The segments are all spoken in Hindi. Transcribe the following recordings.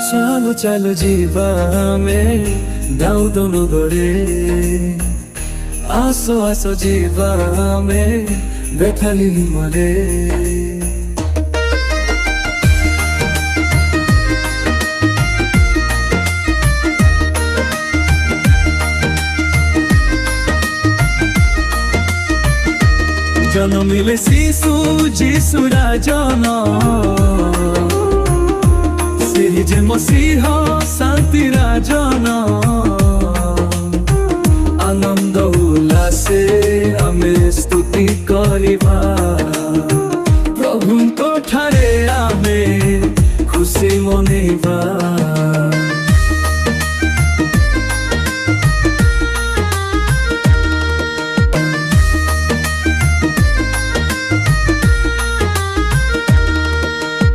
चलो चलो जीवा में दाऊ दोनों गड़े आसो आसो जीवा में बैठली मरे जन्म मिले शिशु जीशुरा जन जे मसीह शांतिरा जन आनंद उल्लासे आमे स्तुति करिबा प्रभुको ठारे आमे खुशी मनेबा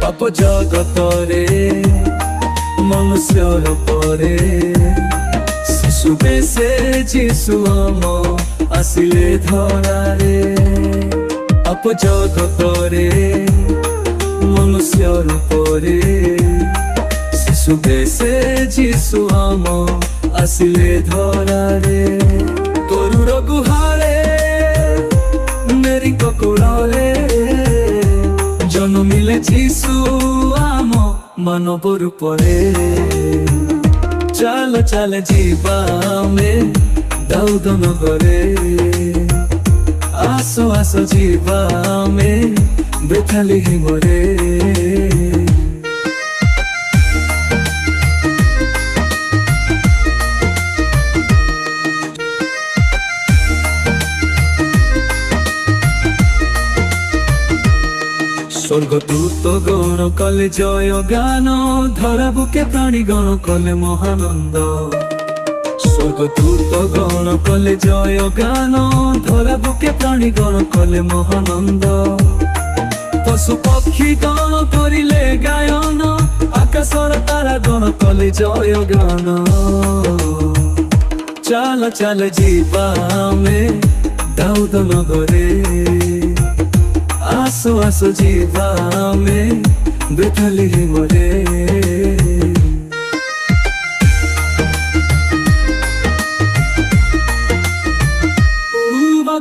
पाप जगतरे मनुष्यर परे शिशु बेसे जीशु आम आसिले धरारे पाप जगतरे मनुष्यर परे शिशु बेसे जीशु आम आसिले धरारे तोरुर गुहारे मेरी ककुड़े जन्म मिले जीशु आम मानव रूपरे चल चल जीवा में दाऊद नगरे आसो आसो जीवा में बैठली मरे स्वर्गदूत गण कले जय गान धरा बुके प्राणी गण कले महानंद स्वर्गदूत गण कले जय गान धरा बुके प्राणी गण कले महानंद पशु पक्षी गण करिले गायन आकाशर तारा गण कले जय गान चल चल जीवा में दाऊद नगरे आसो आसो जीवा में बैठली मरे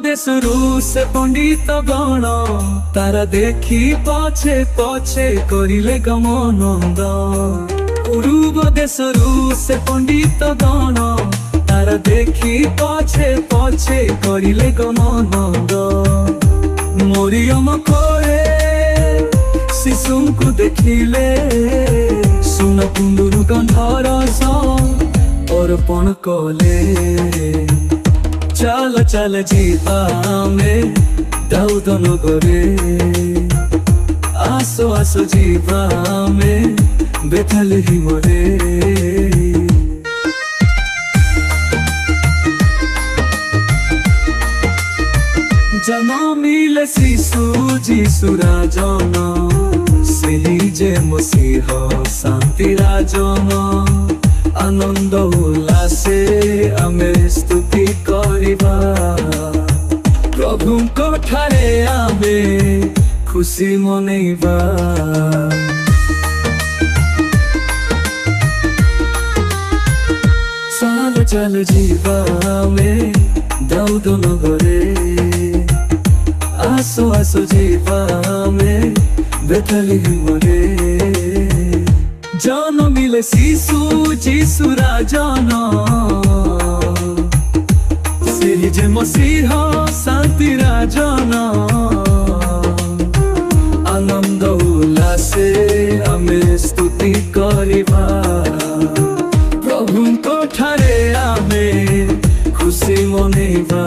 देशरू से पंडित गण तारा देखी पछे पछे करिले गमनंद पूर्व देशरू से पंडित गण तारा देखी पछे पछे करिले गमनंद मरियम कोरे शिशु को देखिले सुन कुंडुरु गंधर अर्पण कले चल चल जीवा में दाऊद नगरे आसो आसो जीवा में बैठली मरे जन्म मिले शिशु जीशुरा जन सेही जे मसीह शांतिरा जन आनंद उल्लासे आमे स्तुति करिबा प्रभुको ठारे आमे खुशी मनेबा चल चल जीवा में दाऊद नगरे आसो आसो जीवा में बैठली मरे जन्म मिले शिशु जीशुरा जन सेही जे मसीह शांतिरा जन आनंद उल्लासे आमे स्तुति करिबा प्रभुको ठारे आमे खुशी मनेबा